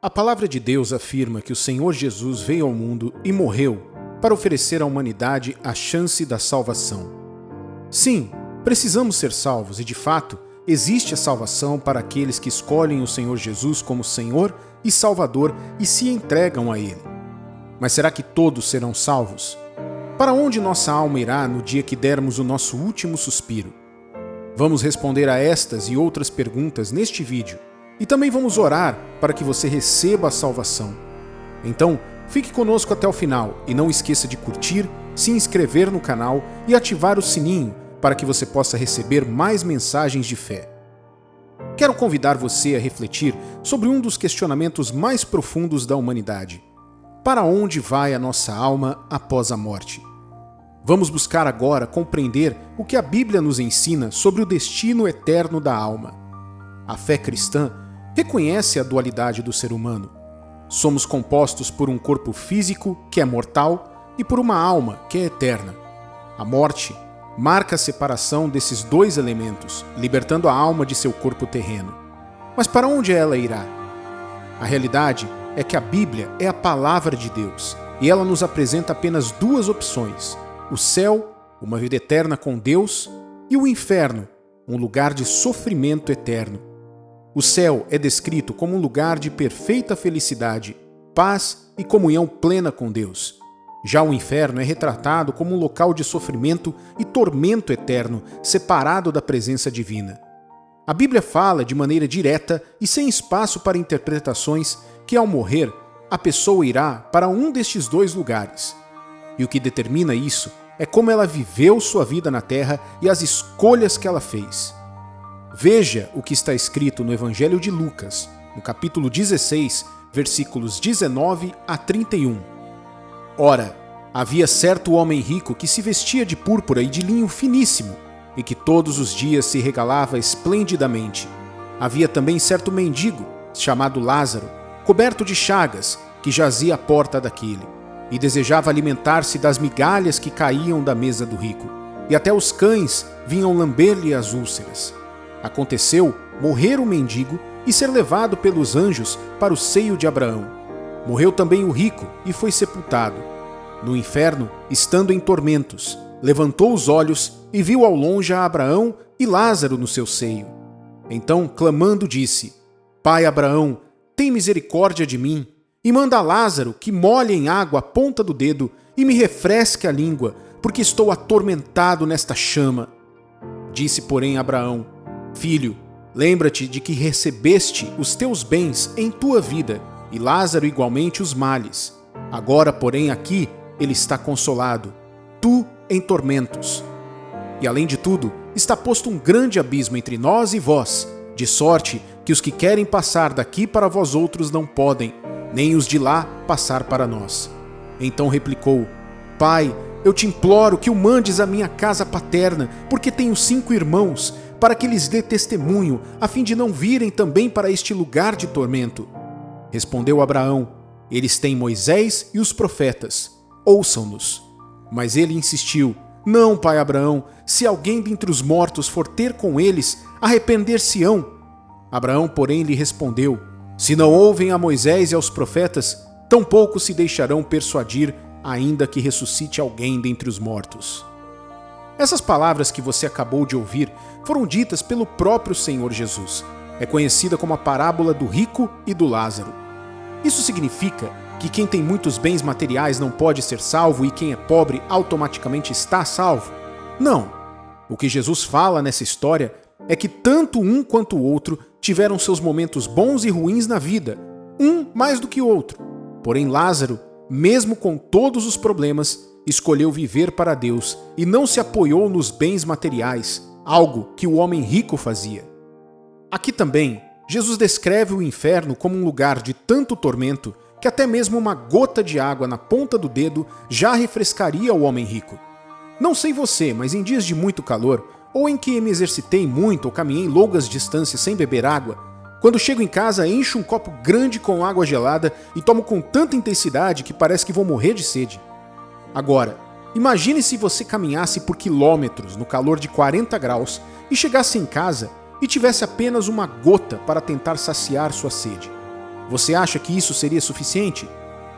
A palavra de Deus afirma que o Senhor Jesus veio ao mundo e morreu para oferecer à humanidade a chance da salvação. Sim, precisamos ser salvos e, de fato, existe a salvação para aqueles que escolhem o Senhor Jesus como Senhor e Salvador e se entregam a Ele. Mas será que todos serão salvos? Para onde nossa alma irá no dia que dermos o nosso último suspiro? Vamos responder a estas e outras perguntas neste vídeo e também vamos orar para que você receba a salvação. Então, fique conosco até o final e não esqueça de curtir, se inscrever no canal e ativar o sininho para que você possa receber mais mensagens de fé. Quero convidar você a refletir sobre um dos questionamentos mais profundos da humanidade. Para onde vai a nossa alma após a morte? Vamos buscar agora compreender o que a Bíblia nos ensina sobre o destino eterno da alma. A fé cristã reconhece a dualidade do ser humano. Somos compostos por um corpo físico, que é mortal, e por uma alma, que é eterna. A morte marca a separação desses dois elementos, libertando a alma de seu corpo terreno. Mas para onde ela irá? A realidade é que a Bíblia é a palavra de Deus, e ela nos apresenta apenas duas opções: o céu, uma vida eterna com Deus, e o inferno, um lugar de sofrimento eterno. O céu é descrito como um lugar de perfeita felicidade, paz e comunhão plena com Deus. Já o inferno é retratado como um local de sofrimento e tormento eterno, separado da presença divina. A Bíblia fala de maneira direta e sem espaço para interpretações que, ao morrer, a pessoa irá para um destes dois lugares. E o que determina isso é como ela viveu sua vida na terra e as escolhas que ela fez. Veja o que está escrito no Evangelho de Lucas, no capítulo 16, versículos 19 a 31. Ora, havia certo homem rico que se vestia de púrpura e de linho finíssimo, e que todos os dias se regalava esplendidamente. Havia também certo mendigo, chamado Lázaro, coberto de chagas, que jazia à porta daquele, e desejava alimentar-se das migalhas que caíam da mesa do rico, e até os cães vinham lamber-lhe as úlceras. Aconteceu morrer o mendigo e ser levado pelos anjos para o seio de Abraão. Morreu também o rico e foi sepultado. No inferno, estando em tormentos, levantou os olhos e viu ao longe a Abraão e Lázaro no seu seio. Então, clamando, disse: Pai Abraão, tem misericórdia de mim, e manda a Lázaro que molhe em água a ponta do dedo e me refresque a língua, porque estou atormentado nesta chama. Disse, porém, Abraão: Filho, lembra-te de que recebeste os teus bens em tua vida, e Lázaro igualmente os males. Agora, porém, aqui ele está consolado, tu em tormentos. E além de tudo, está posto um grande abismo entre nós e vós, de sorte que os que querem passar daqui para vós outros não podem, nem os de lá passar para nós. Então replicou: Pai, eu te imploro que o mandes à minha casa paterna, porque tenho 5 irmãos, para que lhes dê testemunho, a fim de não virem também para este lugar de tormento. Respondeu Abraão: Eles têm Moisés e os profetas, ouçam-nos. Mas ele insistiu: Não, pai Abraão, se alguém dentre os mortos for ter com eles, arrepender-se-ão. Abraão, porém, lhe respondeu: Se não ouvem a Moisés e aos profetas, tampouco se deixarão persuadir, ainda que ressuscite alguém dentre os mortos. Essas palavras que você acabou de ouvir foram ditas pelo próprio Senhor Jesus. É conhecida como a parábola do rico e do Lázaro. Isso significa que quem tem muitos bens materiais não pode ser salvo e quem é pobre automaticamente está salvo? Não. O que Jesus fala nessa história é que tanto um quanto o outro tiveram seus momentos bons e ruins na vida, um mais do que o outro. Porém, Lázaro, mesmo com todos os problemas, escolheu viver para Deus e não se apoiou nos bens materiais, algo que o homem rico fazia. Aqui também, Jesus descreve o inferno como um lugar de tanto tormento que até mesmo uma gota de água na ponta do dedo já refrescaria o homem rico. Não sei você, mas em dias de muito calor, ou em que me exercitei muito ou caminhei longas distâncias sem beber água, quando chego em casa encho um copo grande com água gelada e tomo com tanta intensidade que parece que vou morrer de sede. Agora, imagine se você caminhasse por quilômetros no calor de 40 graus e chegasse em casa e tivesse apenas uma gota para tentar saciar sua sede. Você acha que isso seria suficiente?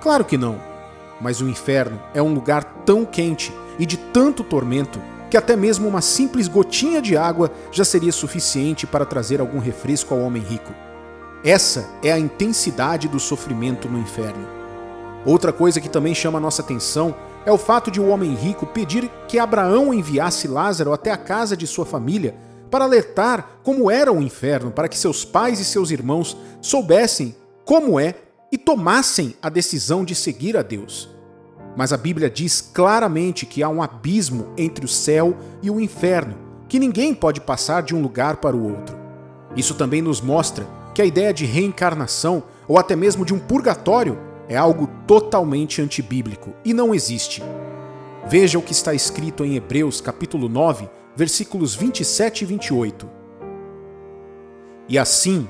Claro que não. Mas o inferno é um lugar tão quente e de tanto tormento que até mesmo uma simples gotinha de água já seria suficiente para trazer algum refresco ao homem rico. Essa é a intensidade do sofrimento no inferno. Outra coisa que também chama nossa atenção é o fato de o homem rico pedir que Abraão enviasse Lázaro até a casa de sua família para alertar como era o inferno, para que seus pais e seus irmãos soubessem como é e tomassem a decisão de seguir a Deus. Mas a Bíblia diz claramente que há um abismo entre o céu e o inferno, que ninguém pode passar de um lugar para o outro. Isso também nos mostra que a ideia de reencarnação, ou até mesmo de um purgatório, é algo totalmente antibíblico e não existe. Veja o que está escrito em Hebreus capítulo 9, versículos 27 e 28. E assim,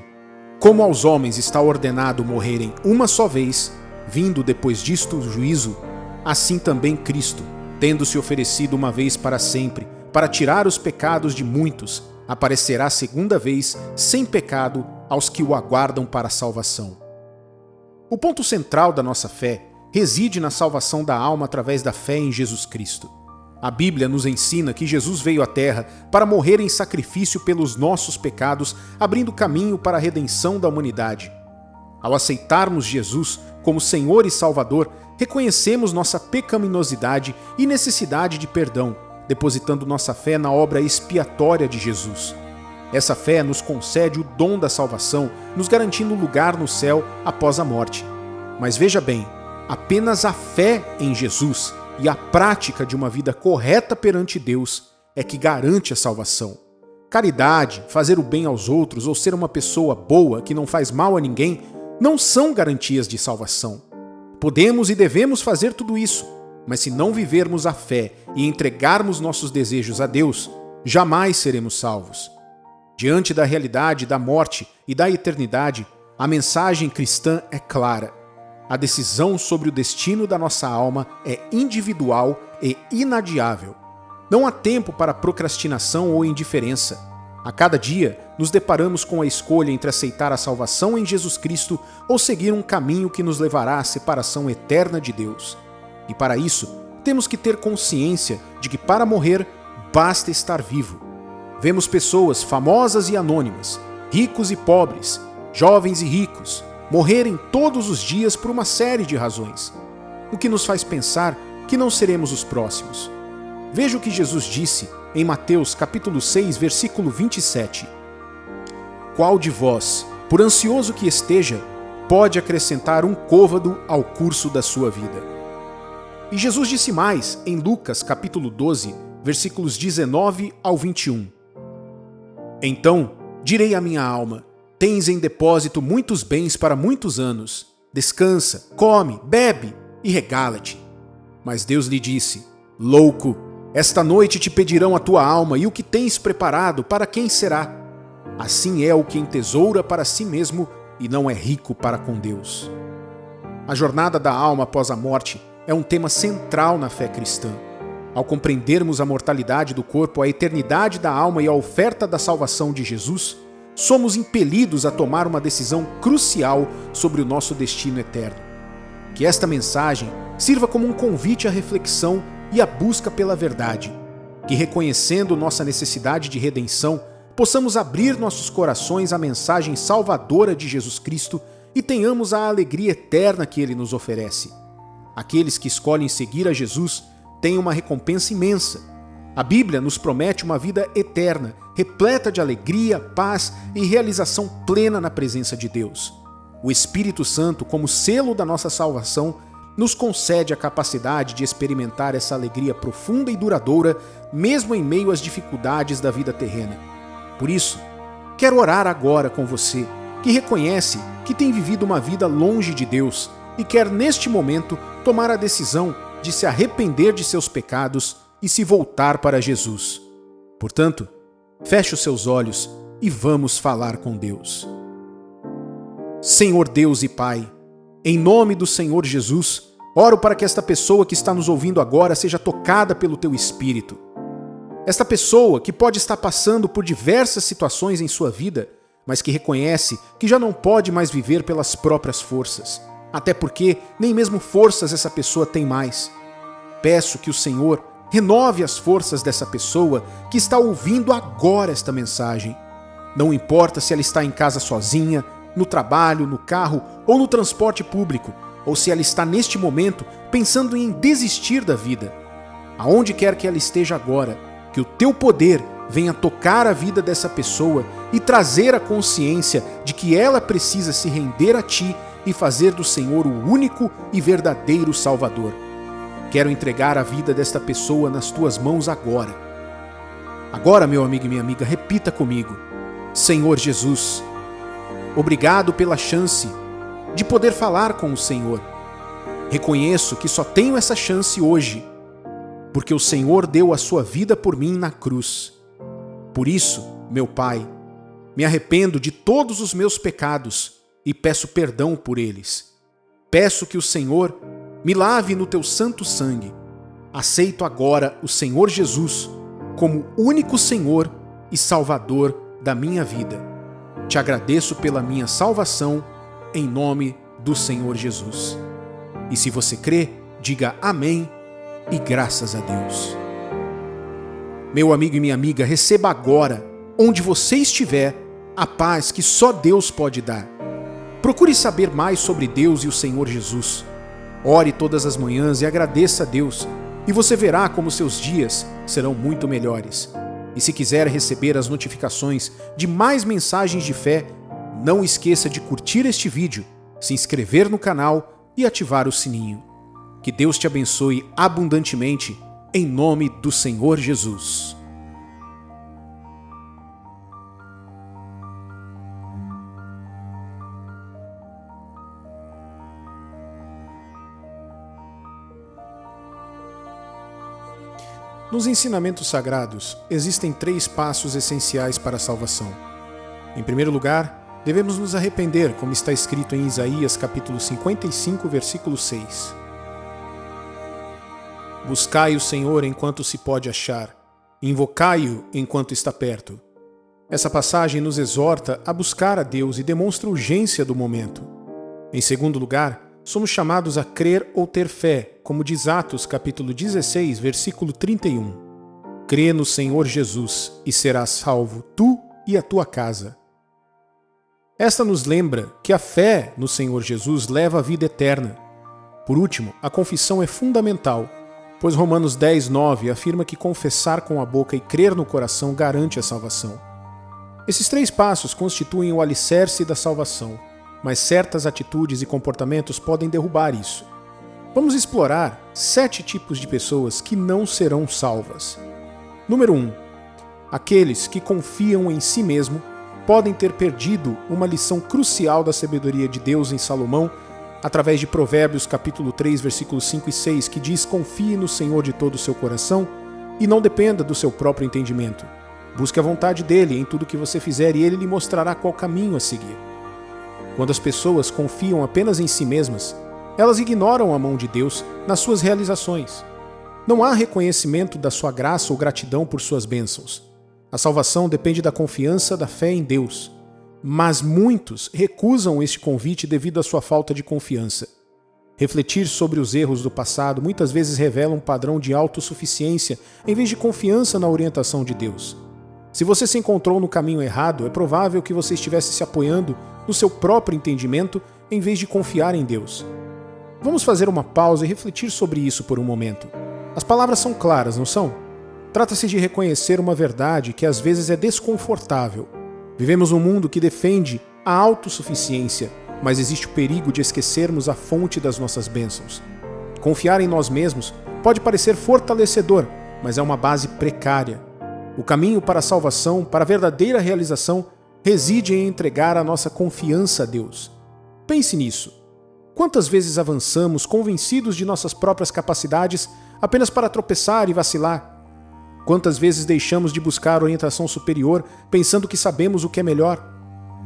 como aos homens está ordenado morrerem uma só vez, vindo depois disto o juízo, assim também Cristo, tendo se oferecido uma vez para sempre, para tirar os pecados de muitos, aparecerá segunda vez, sem pecado, aos que o aguardam para a salvação. O ponto central da nossa fé reside na salvação da alma através da fé em Jesus Cristo. A Bíblia nos ensina que Jesus veio à Terra para morrer em sacrifício pelos nossos pecados, abrindo caminho para a redenção da humanidade. Ao aceitarmos Jesus como Senhor e Salvador, reconhecemos nossa pecaminosidade e necessidade de perdão, depositando nossa fé na obra expiatória de Jesus. Essa fé nos concede o dom da salvação, nos garantindo lugar no céu após a morte. Mas veja bem, apenas a fé em Jesus e a prática de uma vida correta perante Deus é que garante a salvação. Caridade, fazer o bem aos outros ou ser uma pessoa boa que não faz mal a ninguém não são garantias de salvação. Podemos e devemos fazer tudo isso, mas se não vivermos a fé e entregarmos nossos desejos a Deus, jamais seremos salvos. Diante da realidade da morte e da eternidade, a mensagem cristã é clara. A decisão sobre o destino da nossa alma é individual e inadiável. Não há tempo para procrastinação ou indiferença. A cada dia, nos deparamos com a escolha entre aceitar a salvação em Jesus Cristo ou seguir um caminho que nos levará à separação eterna de Deus. E para isso, temos que ter consciência de que para morrer, basta estar vivo. Vemos pessoas famosas e anônimas, ricos e pobres, jovens e ricos, morrerem todos os dias por uma série de razões, o que nos faz pensar que não seremos os próximos. Veja o que Jesus disse em Mateus capítulo 6, versículo 27. Qual de vós, por ansioso que esteja, pode acrescentar um côvado ao curso da sua vida? E Jesus disse mais em Lucas capítulo 12, versículos 19 ao 21. Então direi à minha alma: tens em depósito muitos bens para muitos anos. Descansa, come, bebe e regala-te. Mas Deus lhe disse: louco, esta noite te pedirão a tua alma, e o que tens preparado, para quem será? Assim é o que entesoura para si mesmo e não é rico para com Deus. A jornada da alma após a morte é um tema central na fé cristã. Ao compreendermos a mortalidade do corpo, a eternidade da alma e a oferta da salvação de Jesus, somos impelidos a tomar uma decisão crucial sobre o nosso destino eterno. Que esta mensagem sirva como um convite à reflexão e à busca pela verdade. Que, reconhecendo nossa necessidade de redenção, possamos abrir nossos corações à mensagem salvadora de Jesus Cristo e tenhamos a alegria eterna que Ele nos oferece. Aqueles que escolhem seguir a Jesus têm uma recompensa imensa. A Bíblia nos promete uma vida eterna, repleta de alegria, paz e realização plena na presença de Deus. O Espírito Santo, como selo da nossa salvação, nos concede a capacidade de experimentar essa alegria profunda e duradoura, mesmo em meio às dificuldades da vida terrena. Por isso, quero orar agora com você, que reconhece que tem vivido uma vida longe de Deus e quer neste momento tomar a decisão de se arrepender de seus pecados e se voltar para Jesus. Portanto, feche os seus olhos e vamos falar com Deus. Senhor Deus e Pai, em nome do Senhor Jesus, oro para que esta pessoa que está nos ouvindo agora seja tocada pelo Teu Espírito. Esta pessoa que pode estar passando por diversas situações em sua vida, mas que reconhece que já não pode mais viver pelas próprias forças, até porque nem mesmo forças essa pessoa tem mais. Peço que o Senhor renove as forças dessa pessoa que está ouvindo agora esta mensagem. Não importa se ela está em casa sozinha, no trabalho, no carro ou no transporte público, ou se ela está neste momento pensando em desistir da vida. Aonde quer que ela esteja agora, que o teu poder venha tocar a vida dessa pessoa e trazer a consciência de que ela precisa se render a ti e fazer do Senhor o único e verdadeiro Salvador. Quero entregar a vida desta pessoa nas tuas mãos agora. Agora, meu amigo e minha amiga, repita comigo: Senhor Jesus, obrigado pela chance de poder falar com o Senhor. Reconheço que só tenho essa chance hoje, porque o Senhor deu a sua vida por mim na cruz. Por isso, meu Pai, me arrependo de todos os meus pecados e peço perdão por eles. Peço que o Senhor me lave no teu santo sangue. Aceito agora o Senhor Jesus como único Senhor e Salvador da minha vida. Te agradeço pela minha salvação, em nome do Senhor Jesus. E se você crê, diga amém e graças a Deus. Meu amigo e minha amiga, receba agora, onde você estiver, a paz que só Deus pode dar. Procure saber mais sobre Deus e o Senhor Jesus. Ore todas as manhãs e agradeça a Deus, e você verá como seus dias serão muito melhores. E se quiser receber as notificações de mais mensagens de fé, não esqueça de curtir este vídeo, se inscrever no canal e ativar o sininho. Que Deus te abençoe abundantemente, em nome do Senhor Jesus. Nos ensinamentos sagrados, existem 3 passos essenciais para a salvação. Em primeiro lugar, devemos nos arrepender, como está escrito em Isaías capítulo 55, versículo 6. Buscai o Senhor enquanto se pode achar, invocai-o enquanto está perto. Essa passagem nos exorta a buscar a Deus e demonstra a urgência do momento. Em segundo lugar, somos chamados a crer ou ter fé, como diz Atos capítulo 16, versículo 31. Crê no Senhor Jesus e serás salvo, tu e a tua casa. Esta nos lembra que a fé no Senhor Jesus leva à vida eterna. Por último, a confissão é fundamental, pois Romanos 10, 9 afirma que confessar com a boca e crer no coração garante a salvação. Esses 3 passos constituem o alicerce da salvação, mas certas atitudes e comportamentos podem derrubar isso. Vamos explorar 7 tipos de pessoas que não serão salvas. Número 1. Aqueles que confiam em si mesmo podem ter perdido uma lição crucial da sabedoria de Deus em Salomão, através de Provérbios capítulo 3, versículos 5 e 6, que diz: confie no Senhor de todo o seu coração e não dependa do seu próprio entendimento. Busque a vontade dele em tudo que você fizer e ele lhe mostrará qual caminho a seguir. Quando as pessoas confiam apenas em si mesmas, elas ignoram a mão de Deus nas suas realizações. Não há reconhecimento da sua graça ou gratidão por suas bênçãos. A salvação depende da confiança, da fé em Deus. Mas muitos recusam este convite devido à sua falta de confiança. Refletir sobre os erros do passado muitas vezes revela um padrão de autossuficiência em vez de confiança na orientação de Deus. Se você se encontrou no caminho errado, é provável que você estivesse se apoiando no seu próprio entendimento em vez de confiar em Deus. Vamos fazer uma pausa e refletir sobre isso por um momento. As palavras são claras, não são? Trata-se de reconhecer uma verdade que às vezes é desconfortável. Vivemos um mundo que defende a autossuficiência, mas existe o perigo de esquecermos a fonte das nossas bênçãos. Confiar em nós mesmos pode parecer fortalecedor, mas é uma base precária. O caminho para a salvação, para a verdadeira realização, reside em entregar a nossa confiança a Deus. Pense nisso. Quantas vezes avançamos convencidos de nossas próprias capacidades apenas para tropeçar e vacilar? Quantas vezes deixamos de buscar orientação superior pensando que sabemos o que é melhor?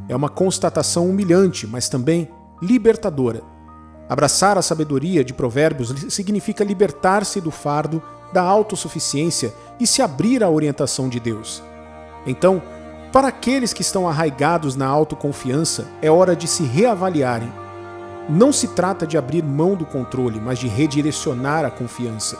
É uma constatação humilhante, mas também libertadora. Abraçar a sabedoria de Provérbios significa libertar-se do fardo da autossuficiência e se abrir à orientação de Deus. Então, Para aqueles que estão arraigados na autoconfiança, é hora de se reavaliarem. Não se trata de abrir mão do controle, mas de redirecionar a confiança.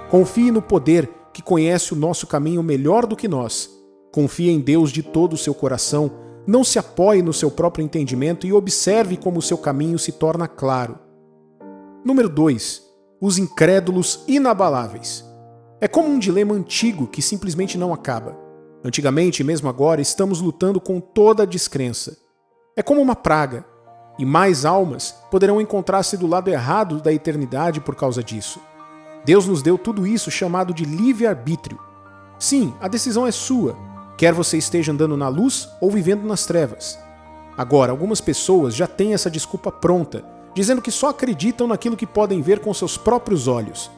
Confie no poder que conhece o nosso caminho melhor do que nós. Confie em Deus de todo o seu coração, não se apoie no seu próprio entendimento e observe como o seu caminho se torna claro. Número 2. Os incrédulos inabaláveis. É como um dilema antigo que simplesmente não acaba. Antigamente e mesmo agora estamos lutando com toda a descrença. É como uma praga, e mais almas poderão encontrar-se do lado errado da eternidade por causa disso. Deus nos deu tudo isso chamado de livre-arbítrio. Sim, a decisão é sua, quer você esteja andando na luz ou vivendo nas trevas. Agora, algumas pessoas já têm essa desculpa pronta, dizendo que só acreditam naquilo que podem ver com seus próprios olhos.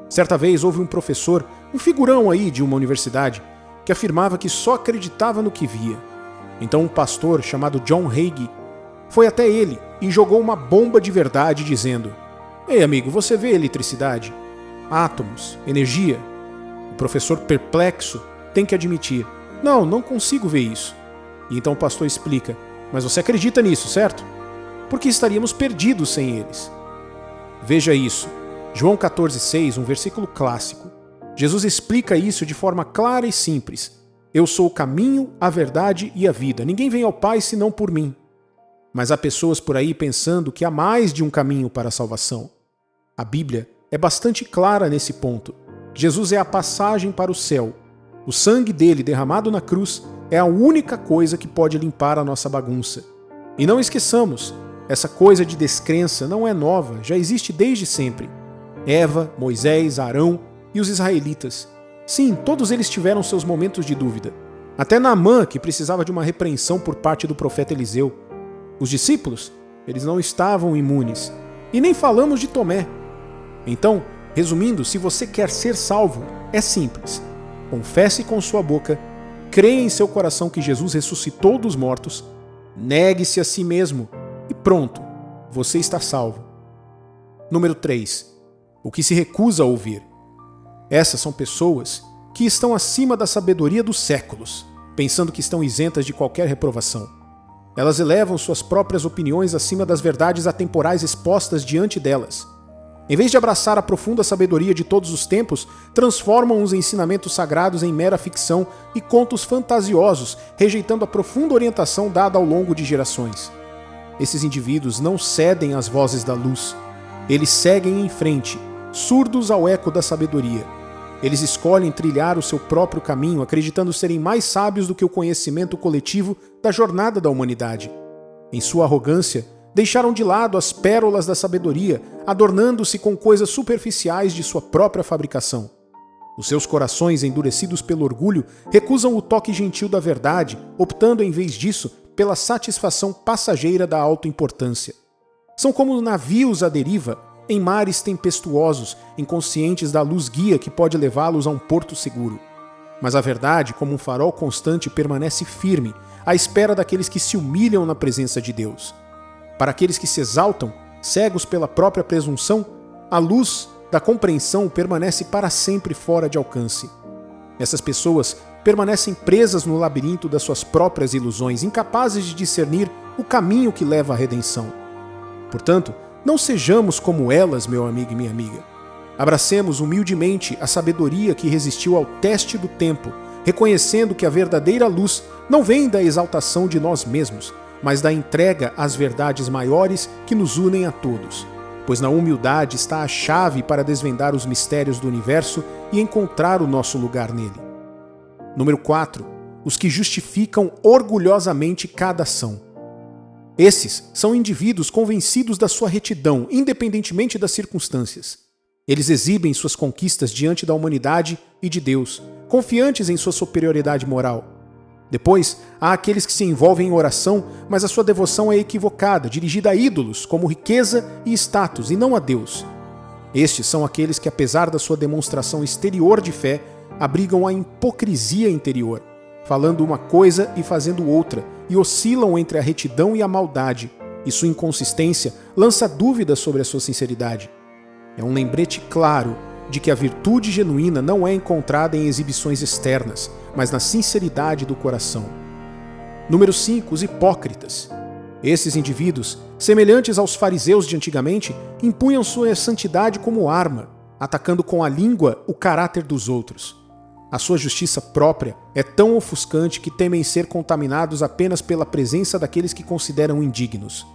Certa vez houve um professor, um figurão aí de uma universidade, que afirmava que só acreditava no que via. Então um pastor chamado John Hagee foi até ele e jogou uma bomba de verdade dizendo: "Ei amigo, você vê eletricidade? Átomos? Energia?" O professor, perplexo, tem que admitir: não consigo ver isso." E então o pastor explica: "Mas você acredita nisso, certo? Porque estaríamos perdidos sem eles." Veja isso. João 14,6, um versículo clássico. Jesus explica isso de forma clara e simples. Eu sou o caminho, a verdade e a vida. Ninguém vem ao Pai senão por mim. Mas há pessoas por aí pensando que há mais de um caminho para a salvação. A Bíblia é bastante clara nesse ponto. Jesus é a passagem para o céu. O sangue dele derramado na cruz é a única coisa que pode limpar a nossa bagunça. E não esqueçamos, essa coisa de descrença não é nova, já existe desde sempre. Eva, Moisés, Arão e os israelitas. Sim, todos eles tiveram seus momentos de dúvida. Até Naamã, que precisava de uma repreensão por parte do profeta Eliseu. Os discípulos, eles não estavam imunes. E nem falamos de Tomé. Então, resumindo, se você quer ser salvo, é simples. Confesse com sua boca, creia em seu coração que Jesus ressuscitou dos mortos, negue-se a si mesmo e pronto, você está salvo. Número 3. O que se recusa a ouvir. Essas são pessoas que estão acima da sabedoria dos séculos, pensando que estão isentas de qualquer reprovação. Elas elevam suas próprias opiniões acima das verdades atemporais expostas diante delas. Em vez de abraçar a profunda sabedoria de todos os tempos, transformam os ensinamentos sagrados em mera ficção e contos fantasiosos, rejeitando a profunda orientação dada ao longo de gerações. Esses indivíduos não cedem às vozes da luz. Eles seguem em frente, surdos ao eco da sabedoria. Eles escolhem trilhar o seu próprio caminho, acreditando serem mais sábios do que o conhecimento coletivo da jornada da humanidade. Em sua arrogância, deixaram de lado as pérolas da sabedoria, adornando-se com coisas superficiais de sua própria fabricação. Os seus corações, endurecidos pelo orgulho, recusam o toque gentil da verdade, optando em vez disso pela satisfação passageira da autoimportância. São como navios à deriva, em mares tempestuosos, inconscientes da luz guia que pode levá-los a um porto seguro. Mas a verdade, como um farol constante, permanece firme, à espera daqueles que se humilham na presença de Deus. Para aqueles que se exaltam, cegos pela própria presunção, a luz da compreensão permanece para sempre fora de alcance. Essas pessoas permanecem presas no labirinto das suas próprias ilusões, incapazes de discernir o caminho que leva à redenção. Portanto, não sejamos como elas, meu amigo e minha amiga. Abracemos humildemente a sabedoria que resistiu ao teste do tempo, reconhecendo que a verdadeira luz não vem da exaltação de nós mesmos, mas da entrega às verdades maiores que nos unem a todos. Pois na humildade está a chave para desvendar os mistérios do universo e encontrar o nosso lugar nele. Número 4. Os que justificam orgulhosamente cada ação. Esses são indivíduos convencidos da sua retidão, independentemente das circunstâncias. Eles exibem suas conquistas diante da humanidade e de Deus, confiantes em sua superioridade moral. Depois, há aqueles que se envolvem em oração, mas a sua devoção é equivocada, dirigida a ídolos, como riqueza e status, e não a Deus. Estes são aqueles que, apesar da sua demonstração exterior de fé, abrigam a hipocrisia interior, falando uma coisa e fazendo outra, e oscilam entre a retidão e a maldade, e sua inconsistência lança dúvidas sobre a sua sinceridade. É um lembrete claro de que a virtude genuína não é encontrada em exibições externas, mas na sinceridade do coração. Número 5, os hipócritas. Esses indivíduos, semelhantes aos fariseus de antigamente, impunham sua santidade como arma, atacando com a língua o caráter dos outros. A sua justiça própria é tão ofuscante que temem ser contaminados apenas pela presença daqueles que consideram indignos.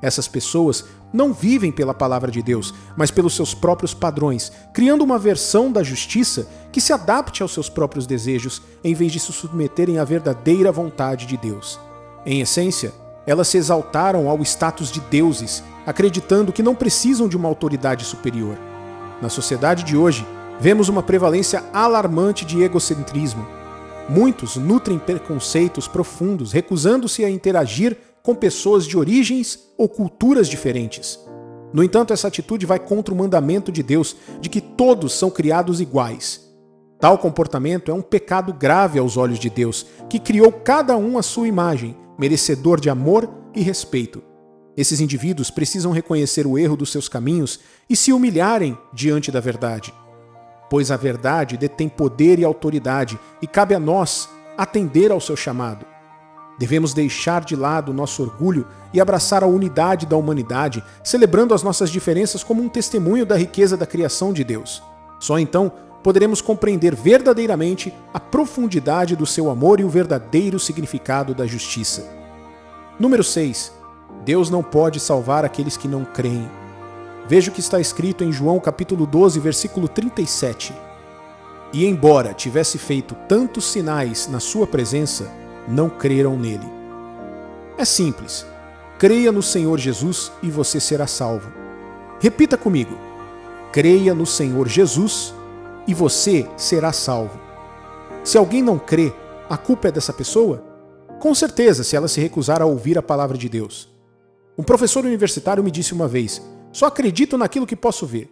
Essas pessoas não vivem pela palavra de Deus, mas pelos seus próprios padrões, criando uma versão da justiça que se adapte aos seus próprios desejos, em vez de se submeterem à verdadeira vontade de Deus. Em essência, elas se exaltaram ao status de deuses, acreditando que não precisam de uma autoridade superior. Na sociedade de hoje, vemos uma prevalência alarmante de egocentrismo. Muitos nutrem preconceitos profundos, recusando-se a interagir com pessoas de origens ou culturas diferentes. No entanto, essa atitude vai contra o mandamento de Deus de que todos são criados iguais. Tal comportamento é um pecado grave aos olhos de Deus, que criou cada um à sua imagem, merecedor de amor e respeito. Esses indivíduos precisam reconhecer o erro dos seus caminhos e se humilharem diante da verdade. Pois a verdade detém poder e autoridade e cabe a nós atender ao seu chamado. Devemos deixar de lado nosso orgulho e abraçar a unidade da humanidade, celebrando as nossas diferenças como um testemunho da riqueza da criação de Deus. Só então poderemos compreender verdadeiramente a profundidade do seu amor e o verdadeiro significado da justiça. Número 6. Deus não pode salvar aqueles que não creem. Veja o que está escrito em João capítulo 12, versículo 37. E embora tivesse feito tantos sinais na sua presença, não creram nele. É simples. Creia no Senhor Jesus e você será salvo. Repita comigo. Creia no Senhor Jesus e você será salvo. Se alguém não crê, a culpa é dessa pessoa? Com certeza, se ela se recusar a ouvir a palavra de Deus. Um professor universitário me disse uma vez: só acredito naquilo que posso ver.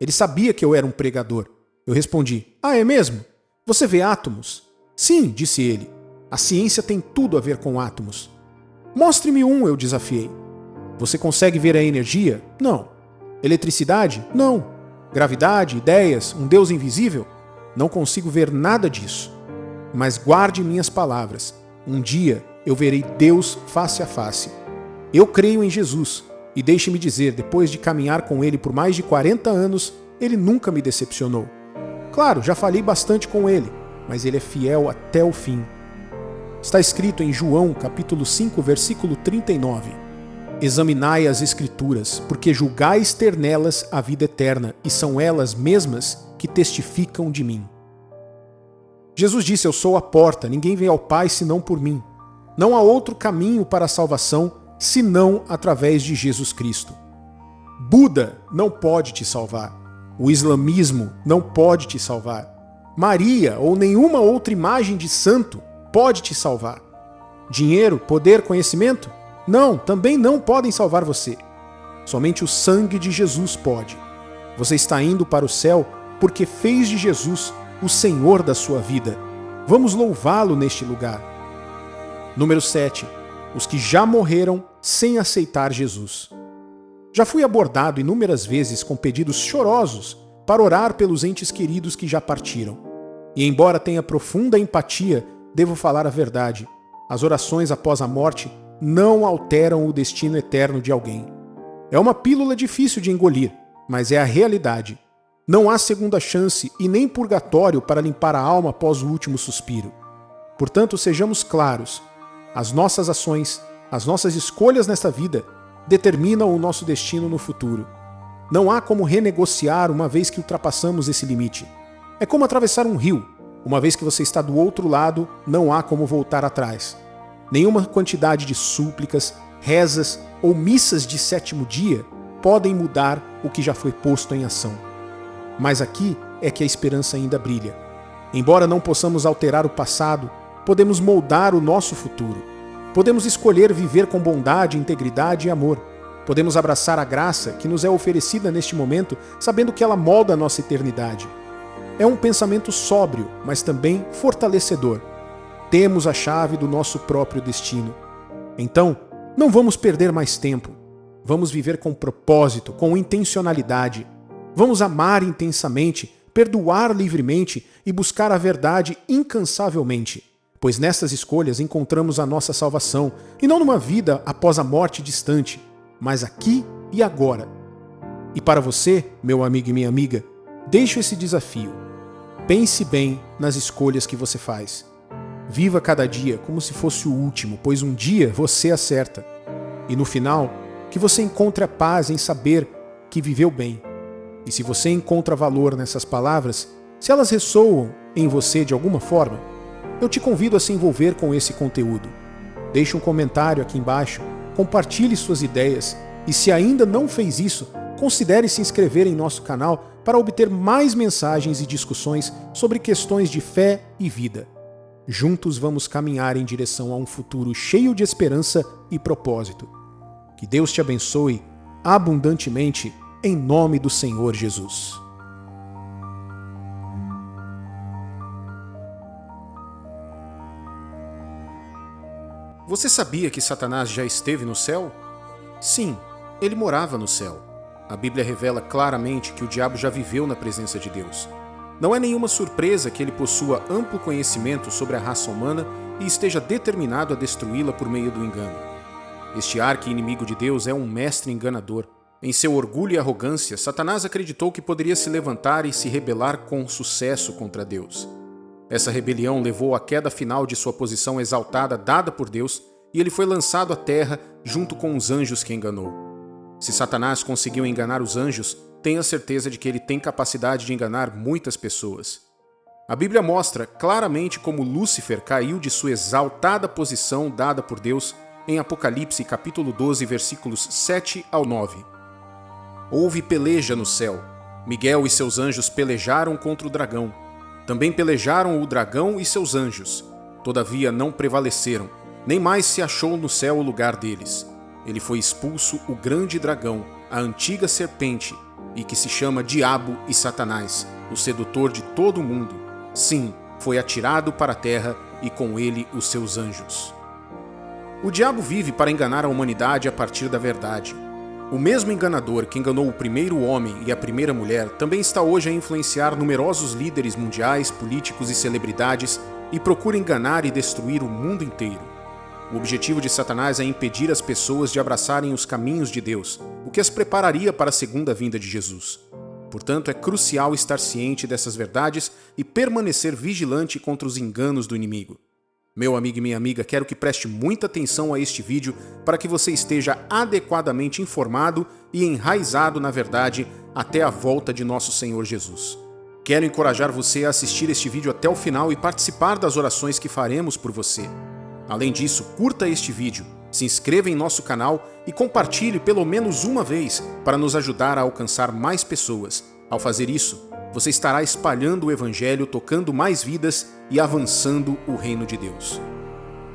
Ele sabia que eu era um pregador. Eu respondi: ah, é mesmo? Você vê átomos? Sim, disse ele. A ciência tem tudo a ver com átomos. Mostre-me um, eu desafiei. Você consegue ver a energia? Não. Eletricidade? Não. Gravidade, ideias, um Deus invisível? Não consigo ver nada disso. Mas guarde minhas palavras. Um dia eu verei Deus face a face. Eu creio em Jesus, e deixe-me dizer, depois de caminhar com ele por mais de 40 anos, ele nunca me decepcionou. Claro, já falei bastante com ele, mas ele é fiel até o fim. Está escrito em João, capítulo 5, versículo 39. Examinai as Escrituras, porque julgais ter nelas a vida eterna, e são elas mesmas que testificam de mim. Jesus disse: eu sou a porta, ninguém vem ao Pai senão por mim. Não há outro caminho para a salvação, senão através de Jesus Cristo. Buda não pode te salvar. O islamismo não pode te salvar. Maria ou nenhuma outra imagem de santo pode te salvar. Dinheiro, poder, conhecimento? Não, também não podem salvar você. Somente o sangue de Jesus pode. Você está indo para o céu porque fez de Jesus o Senhor da sua vida. Vamos louvá-lo neste lugar. Número 7. Os que já morreram sem aceitar Jesus. Já fui abordado inúmeras vezes com pedidos chorosos para orar pelos entes queridos que já partiram. E embora tenha profunda empatia, devo falar a verdade. As orações após a morte não alteram o destino eterno de alguém. É uma pílula difícil de engolir, mas é a realidade. Não há segunda chance e nem purgatório para limpar a alma após o último suspiro. Portanto, sejamos claros. As nossas ações, as nossas escolhas nesta vida determinam o nosso destino no futuro. Não há como renegociar uma vez que ultrapassamos esse limite. É como atravessar um rio. Uma vez que você está do outro lado, não há como voltar atrás. Nenhuma quantidade de súplicas, rezas ou missas de sétimo dia podem mudar o que já foi posto em ação. Mas aqui é que a esperança ainda brilha. Embora não possamos alterar o passado, podemos moldar o nosso futuro. Podemos escolher viver com bondade, integridade e amor. Podemos abraçar a graça que nos é oferecida neste momento, sabendo que ela molda a nossa eternidade. É um pensamento sóbrio, mas também fortalecedor. Temos a chave do nosso próprio destino. Então, não vamos perder mais tempo. Vamos viver com propósito, com intencionalidade. Vamos amar intensamente, perdoar livremente e buscar a verdade incansavelmente. pois nessas escolhas encontramos a nossa salvação, e não numa vida após a morte distante, mas aqui e agora. E para você, meu amigo e minha amiga, deixo esse desafio. Pense bem nas escolhas que você faz. Viva cada dia como se fosse o último, pois um dia você acerta. E no final, que você encontre a paz em saber que viveu bem. E se você encontra valor nessas palavras, se elas ressoam em você de alguma forma, eu te convido a se envolver com esse conteúdo. Deixe um comentário aqui embaixo, compartilhe suas ideias e se ainda não fez isso, considere se inscrever em nosso canal para obter mais mensagens e discussões sobre questões de fé e vida. Juntos vamos caminhar em direção a um futuro cheio de esperança e propósito. Que Deus te abençoe abundantemente em nome do Senhor Jesus. Você sabia que Satanás já esteve no céu? Sim, ele morava no céu. A Bíblia revela claramente que o diabo já viveu na presença de Deus. Não é nenhuma surpresa que ele possua amplo conhecimento sobre a raça humana e esteja determinado a destruí-la por meio do engano. Este arqui-inimigo de Deus é um mestre enganador. Em seu orgulho e arrogância, Satanás acreditou que poderia se levantar e se rebelar com sucesso contra Deus. Essa rebelião levou à queda final de sua posição exaltada dada por Deus e ele foi lançado à terra junto com os anjos que enganou. Se Satanás conseguiu enganar os anjos, tenha certeza de que ele tem capacidade de enganar muitas pessoas. A Bíblia mostra claramente como Lúcifer caiu de sua exaltada posição dada por Deus em Apocalipse capítulo 12, versículos 7 ao 9. Houve peleja no céu. Miguel e seus anjos pelejaram contra o dragão. Também pelejaram o dragão e seus anjos. Todavia não prevaleceram, nem mais se achou no céu o lugar deles. Ele foi expulso o grande dragão, a antiga serpente, e que se chama Diabo e Satanás, o sedutor de todo o mundo. Sim, foi atirado para a terra e com ele os seus anjos. O diabo vive para enganar a humanidade a partir da verdade. O mesmo enganador que enganou o primeiro homem e a primeira mulher também está hoje a influenciar numerosos líderes mundiais, políticos e celebridades e procura enganar e destruir o mundo inteiro. O objetivo de Satanás é impedir as pessoas de abraçarem os caminhos de Deus, o que as prepararia para a segunda vinda de Jesus. Portanto, é crucial estar ciente dessas verdades e permanecer vigilante contra os enganos do inimigo. Meu amigo e minha amiga, quero que preste muita atenção a este vídeo para que você esteja adequadamente informado e enraizado na verdade até a volta de nosso Senhor Jesus. Quero encorajar você a assistir este vídeo até o final e participar das orações que faremos por você. Além disso, curta este vídeo, se inscreva em nosso canal e compartilhe pelo menos uma vez para nos ajudar a alcançar mais pessoas. Ao fazer isso, você estará espalhando o Evangelho, tocando mais vidas e avançando o reino de Deus.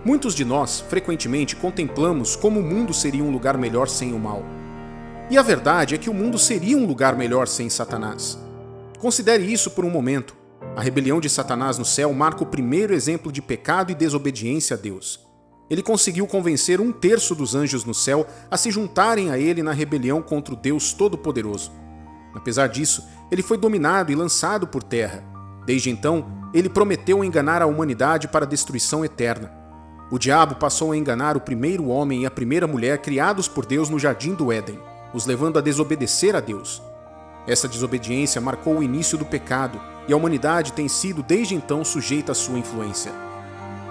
Muitos de nós, frequentemente, contemplamos como o mundo seria um lugar melhor sem o mal. E a verdade é que o mundo seria um lugar melhor sem Satanás. Considere isso por um momento. A rebelião de Satanás no céu marca o primeiro exemplo de pecado e desobediência a Deus. Ele conseguiu convencer 1/3 dos anjos no céu a se juntarem a ele na rebelião contra o Deus Todo-Poderoso. Apesar disso, ele foi dominado e lançado por terra. Desde então, ele prometeu enganar a humanidade para a destruição eterna. O diabo passou a enganar o primeiro homem e a primeira mulher criados por Deus no jardim do Éden, os levando a desobedecer a Deus. Essa desobediência marcou o início do pecado e a humanidade tem sido desde então sujeita à sua influência.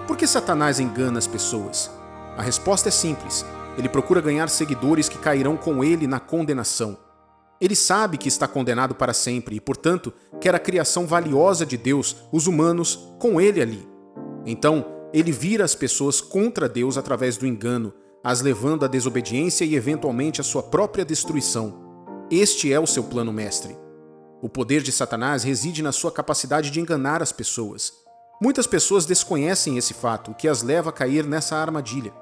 Por que Satanás engana as pessoas? A resposta é simples. Ele procura ganhar seguidores que cairão com ele na condenação. Ele sabe que está condenado para sempre e, portanto, quer a criação valiosa de Deus, os humanos, com ele ali. Então, ele vira as pessoas contra Deus através do engano, as levando à desobediência e, eventualmente, à sua própria destruição. Este é o seu plano mestre. O poder de Satanás reside na sua capacidade de enganar as pessoas. Muitas pessoas desconhecem esse fato, o que as leva a cair nessa armadilha.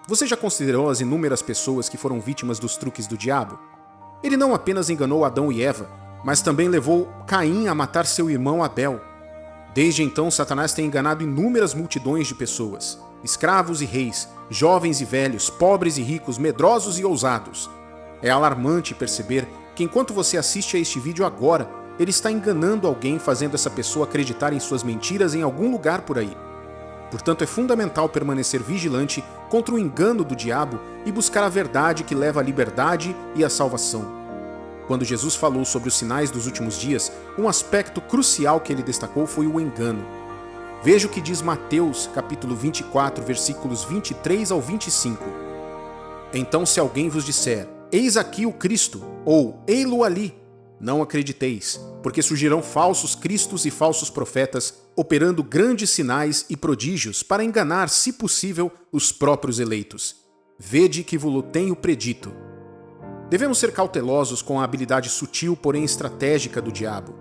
Você já considerou as inúmeras pessoas que foram vítimas dos truques do diabo? Ele não apenas enganou Adão e Eva, mas também levou Caim a matar seu irmão Abel. Desde então, Satanás tem enganado inúmeras multidões de pessoas, escravos e reis, jovens e velhos, pobres e ricos, medrosos e ousados. É alarmante perceber que enquanto você assiste a este vídeo agora, ele está enganando alguém, fazendo essa pessoa acreditar em suas mentiras em algum lugar por aí. Portanto, é fundamental permanecer vigilante contra o engano do diabo e buscar a verdade que leva à liberdade e à salvação. Quando Jesus falou sobre os sinais dos últimos dias, um aspecto crucial que ele destacou foi o engano. Veja o que diz Mateus, capítulo 24, versículos 23 ao 25. Então, se alguém vos disser, eis aqui o Cristo, ou ei-lo ali, não acrediteis, porque surgirão falsos cristos e falsos profetas, operando grandes sinais e prodígios para enganar, se possível, os próprios eleitos. Vede que vos-lo tenho predito. Devemos ser cautelosos com a habilidade sutil, porém estratégica do diabo.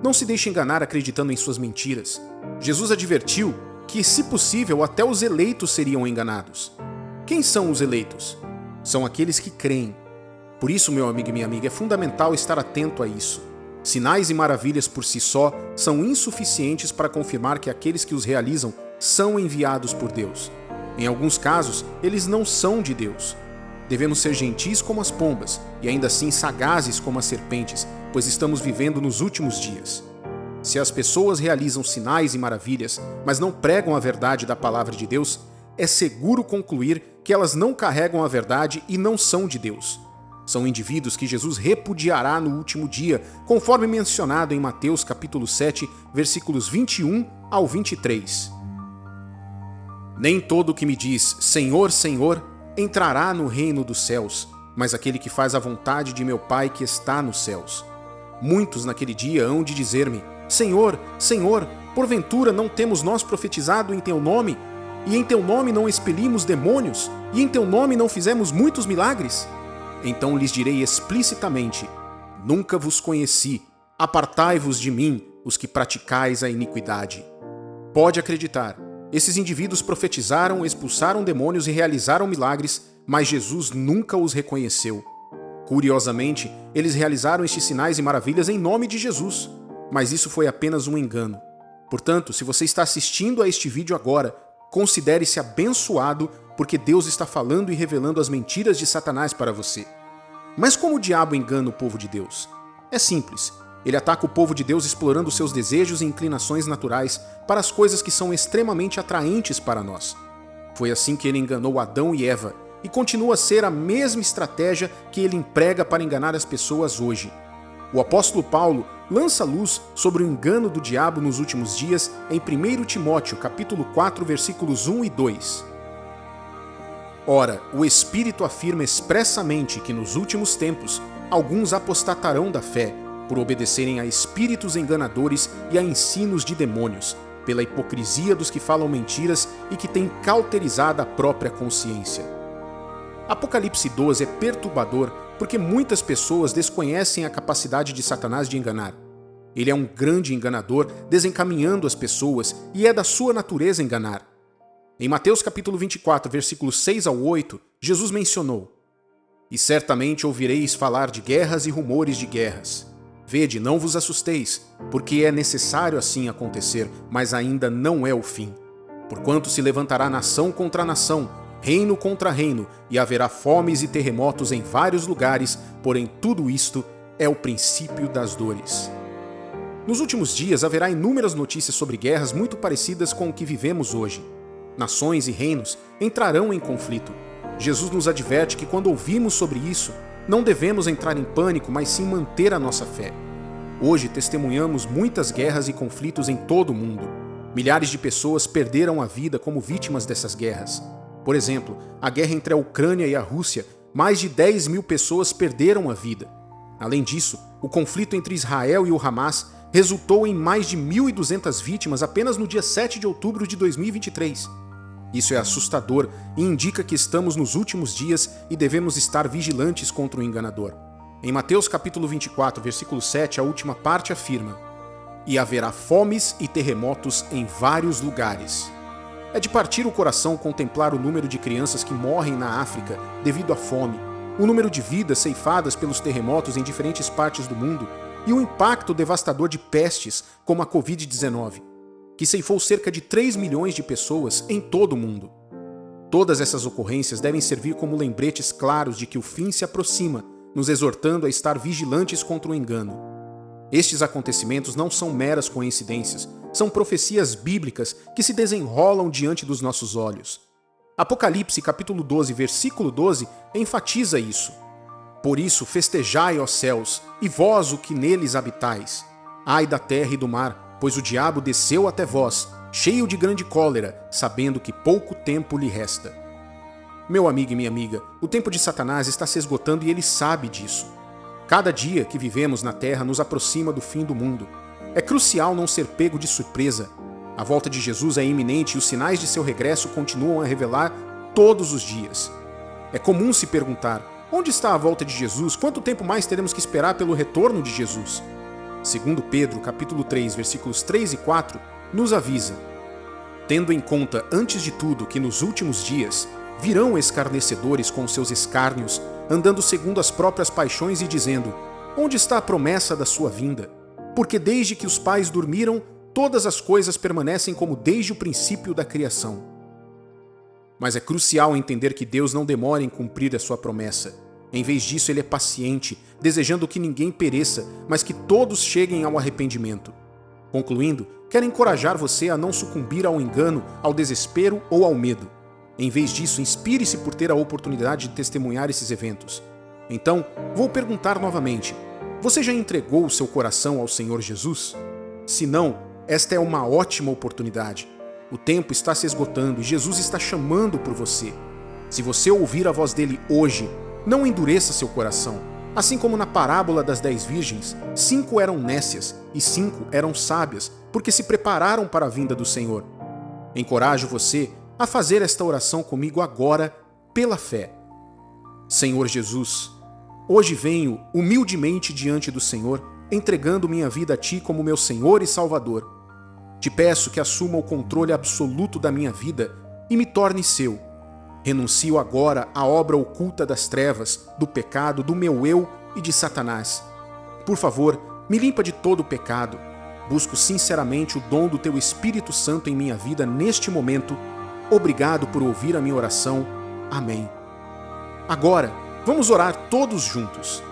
Não se deixe enganar acreditando em suas mentiras. Jesus advertiu que, se possível, até os eleitos seriam enganados. Quem são os eleitos? São aqueles que creem. Por isso, meu amigo e minha amiga, é fundamental estar atento a isso. Sinais e maravilhas por si só são insuficientes para confirmar que aqueles que os realizam são enviados por Deus. Em alguns casos, eles não são de Deus. Devemos ser gentis como as pombas e ainda assim sagazes como as serpentes, pois estamos vivendo nos últimos dias. Se as pessoas realizam sinais e maravilhas, mas não pregam a verdade da palavra de Deus, é seguro concluir que elas não carregam a verdade e não são de Deus. São indivíduos que Jesus repudiará no último dia, conforme mencionado em Mateus capítulo 7, versículos 21 ao 23. Nem todo o que me diz, Senhor, Senhor, entrará no reino dos céus, mas aquele que faz a vontade de meu Pai que está nos céus. Muitos naquele dia hão de dizer-me, Senhor, Senhor, porventura não temos nós profetizado em teu nome? E em teu nome não expelimos demônios? E em teu nome não fizemos muitos milagres? Então lhes direi explicitamente, nunca vos conheci, apartai-vos de mim, os que praticais a iniquidade. Pode acreditar, esses indivíduos profetizaram, expulsaram demônios e realizaram milagres, mas Jesus nunca os reconheceu. Curiosamente, eles realizaram estes sinais e maravilhas em nome de Jesus, mas isso foi apenas um engano. Portanto, se você está assistindo a este vídeo agora, considere-se abençoado porque Deus está falando e revelando as mentiras de Satanás para você. Mas como o diabo engana o povo de Deus? É simples. Ele ataca o povo de Deus explorando seus desejos e inclinações naturais para as coisas que são extremamente atraentes para nós. Foi assim que ele enganou Adão e Eva, e continua a ser a mesma estratégia que ele emprega para enganar as pessoas hoje. O apóstolo Paulo lança luz sobre o engano do diabo nos últimos dias em 1 Timóteo, capítulo 4, versículos 1 e 2. Ora, o Espírito afirma expressamente que nos últimos tempos alguns apostatarão da fé, por obedecerem a espíritos enganadores e a ensinos de demônios, pela hipocrisia dos que falam mentiras e que têm cauterizado a própria consciência. Apocalipse 12 é perturbador porque muitas pessoas desconhecem a capacidade de Satanás de enganar. Ele é um grande enganador, desencaminhando as pessoas, e é da sua natureza enganar. Em Mateus capítulo 24, versículos 6 ao 8, Jesus mencionou: E certamente ouvireis falar de guerras e rumores de guerras. Vede, não vos assusteis, porque é necessário assim acontecer, mas ainda não é o fim. Porquanto se levantará nação contra nação, reino contra reino, e haverá fomes e terremotos em vários lugares, porém tudo isto é o princípio das dores. Nos últimos dias haverá inúmeras notícias sobre guerras muito parecidas com o que vivemos hoje. Nações e reinos entrarão em conflito. Jesus nos adverte que quando ouvimos sobre isso, não devemos entrar em pânico, mas sim manter a nossa fé. Hoje testemunhamos muitas guerras e conflitos em todo o mundo. Milhares de pessoas perderam a vida como vítimas dessas guerras. Por exemplo, a guerra entre a Ucrânia e a Rússia, mais de 10 mil pessoas perderam a vida. Além disso, o conflito entre Israel e o Hamas resultou em mais de 1.200 vítimas apenas no dia 7 de outubro de 2023. Isso é assustador e indica que estamos nos últimos dias e devemos estar vigilantes contra o enganador. Em Mateus capítulo 24, versículo 7, a última parte afirma: E haverá fomes e terremotos em vários lugares. É de partir o coração contemplar o número de crianças que morrem na África devido à fome, o número de vidas ceifadas pelos terremotos em diferentes partes do mundo e o impacto devastador de pestes como a Covid-19, que ceifou cerca de 3 milhões de pessoas em todo o mundo. Todas essas ocorrências devem servir como lembretes claros de que o fim se aproxima, nos exortando a estar vigilantes contra o engano. Estes acontecimentos não são meras coincidências, são profecias bíblicas que se desenrolam diante dos nossos olhos. Apocalipse capítulo 12, versículo 12, enfatiza isso. Por isso festejai, ó céus, e vós o que neles habitais. Ai da terra e do mar, pois o diabo desceu até vós, cheio de grande cólera, sabendo que pouco tempo lhe resta. Meu amigo e minha amiga, o tempo de Satanás está se esgotando e ele sabe disso. Cada dia que vivemos na Terra nos aproxima do fim do mundo. É crucial não ser pego de surpresa. A volta de Jesus é iminente e os sinais de seu regresso continuam a revelar todos os dias. É comum se perguntar: onde está a volta de Jesus? Quanto tempo mais teremos que esperar pelo retorno de Jesus? Segundo Pedro, capítulo 3, versículos 3 e 4, nos avisa: tendo em conta, antes de tudo, que nos últimos dias virão escarnecedores com seus escárnios, andando segundo as próprias paixões e dizendo: onde está a promessa da sua vinda? Porque desde que os pais dormiram, todas as coisas permanecem como desde o princípio da criação. Mas é crucial entender que Deus não demora em cumprir a sua promessa. Em vez disso, ele é paciente, desejando que ninguém pereça, mas que todos cheguem ao arrependimento. Concluindo, quero encorajar você a não sucumbir ao engano, ao desespero ou ao medo. Em vez disso, inspire-se por ter a oportunidade de testemunhar esses eventos. Então, vou perguntar novamente: você já entregou o seu coração ao Senhor Jesus? Se não, esta é uma ótima oportunidade. O tempo está se esgotando e Jesus está chamando por você. Se você ouvir a voz dele hoje, não endureça seu coração. Assim como na parábola das 10 virgens, 5 eram nécias e 5 eram sábias, porque se prepararam para a vinda do Senhor. Encorajo você a fazer esta oração comigo agora, pela fé. Senhor Jesus, hoje venho humildemente diante do Senhor, entregando minha vida a Ti como meu Senhor e Salvador. Te peço que assuma o controle absoluto da minha vida e me torne seu. Renuncio agora à obra oculta das trevas, do pecado, do meu eu e de Satanás. Por favor, me limpa de todo o pecado. Busco sinceramente o dom do Teu Espírito Santo em minha vida neste momento. Obrigado por ouvir a minha oração. Amém. Agora, vamos orar todos juntos.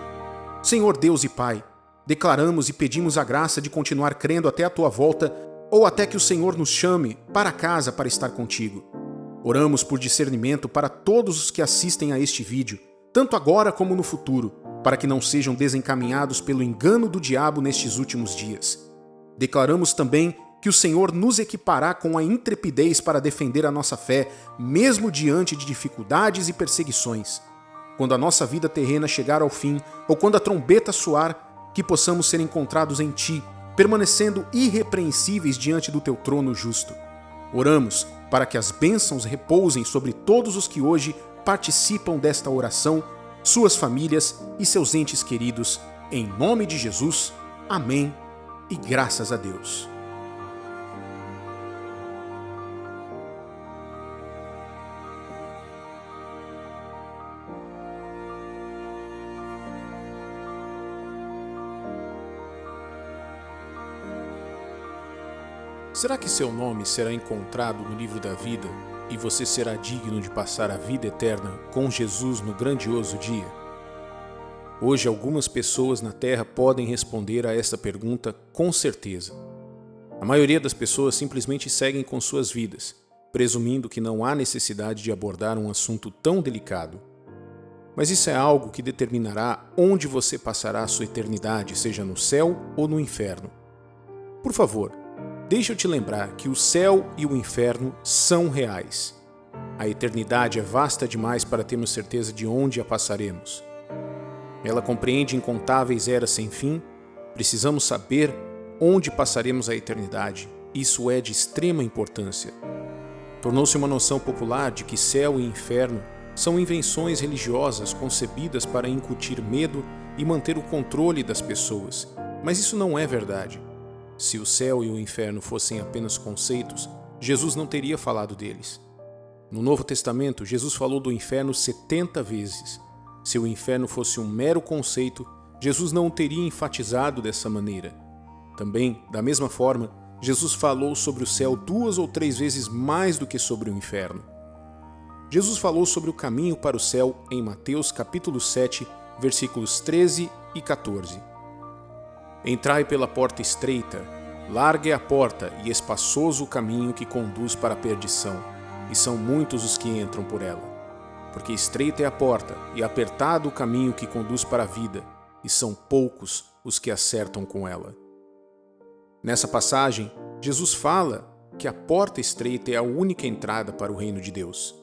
Senhor Deus e Pai, declaramos e pedimos a graça de continuar crendo até a Tua volta ou até que o Senhor nos chame para casa para estar contigo. Oramos por discernimento para todos os que assistem a este vídeo, tanto agora como no futuro, para que não sejam desencaminhados pelo engano do diabo nestes últimos dias. Declaramos também que o Senhor nos equipará com a intrepidez para defender a nossa fé, mesmo diante de dificuldades e perseguições. Quando a nossa vida terrena chegar ao fim, ou quando a trombeta soar, que possamos ser encontrados em Ti, permanecendo irrepreensíveis diante do Teu trono justo. Oramos para que as bênçãos repousem sobre todos os que hoje participam desta oração, suas famílias e seus entes queridos. Em nome de Jesus, amém e graças a Deus. Será que seu nome será encontrado no livro da vida e você será digno de passar a vida eterna com Jesus no grandioso dia? Hoje, algumas pessoas na Terra podem responder a esta pergunta com certeza. A maioria das pessoas simplesmente seguem com suas vidas, presumindo que não há necessidade de abordar um assunto tão delicado. Mas isso é algo que determinará onde você passará a sua eternidade, seja no céu ou no inferno. Por favor, deixa eu te lembrar que o céu e o inferno são reais. A eternidade é vasta demais para termos certeza de onde a passaremos. Ela compreende incontáveis eras sem fim. Precisamos saber onde passaremos a eternidade. Isso é de extrema importância. Tornou-se uma noção popular de que céu e inferno são invenções religiosas concebidas para incutir medo e manter o controle das pessoas. Mas isso não é verdade. Se o céu e o inferno fossem apenas conceitos, Jesus não teria falado deles. No Novo Testamento, Jesus falou do inferno 70 vezes. Se o inferno fosse um mero conceito, Jesus não o teria enfatizado dessa maneira. Também, da mesma forma, Jesus falou sobre o céu 2 ou 3 vezes mais do que sobre o inferno. Jesus falou sobre o caminho para o céu em Mateus capítulo 7, versículos 13 e 14. Entrai pela porta estreita, larga é a porta e espaçoso o caminho que conduz para a perdição, e são muitos os que entram por ela. Porque estreita é a porta e apertado o caminho que conduz para a vida, e são poucos os que acertam com ela. Nessa passagem, Jesus fala que a porta estreita é a única entrada para o reino de Deus.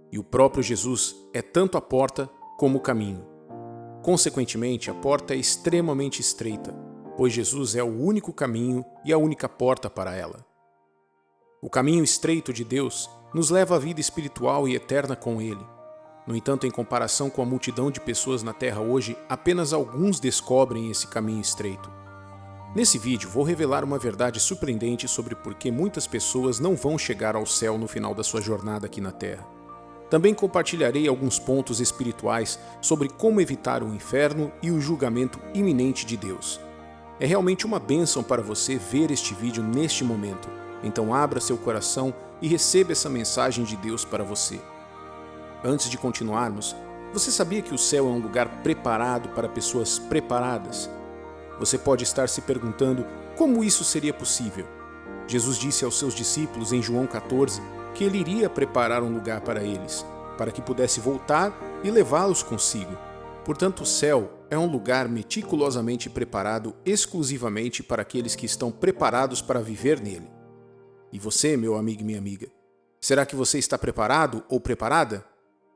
E o próprio Jesus é tanto a porta como o caminho. Consequentemente, a porta é extremamente estreita, pois Jesus é o único caminho e a única porta para ela. O caminho estreito de Deus nos leva à vida espiritual e eterna com Ele. No entanto, em comparação com a multidão de pessoas na Terra hoje, apenas alguns descobrem esse caminho estreito. Nesse vídeo, vou revelar uma verdade surpreendente sobre por que muitas pessoas não vão chegar ao céu no final da sua jornada aqui na Terra. Também compartilharei alguns pontos espirituais sobre como evitar o inferno e o julgamento iminente de Deus. É realmente uma bênção para você ver este vídeo neste momento, então abra seu coração e receba essa mensagem de Deus para você. Antes de continuarmos, você sabia que o céu é um lugar preparado para pessoas preparadas? Você pode estar se perguntando como isso seria possível. Jesus disse aos seus discípulos em João 14 que ele iria preparar um lugar para eles, para que pudesse voltar e levá-los consigo. Portanto, o céu é um lugar meticulosamente preparado exclusivamente para aqueles que estão preparados para viver nele. E você, meu amigo e minha amiga, será que você está preparado ou preparada?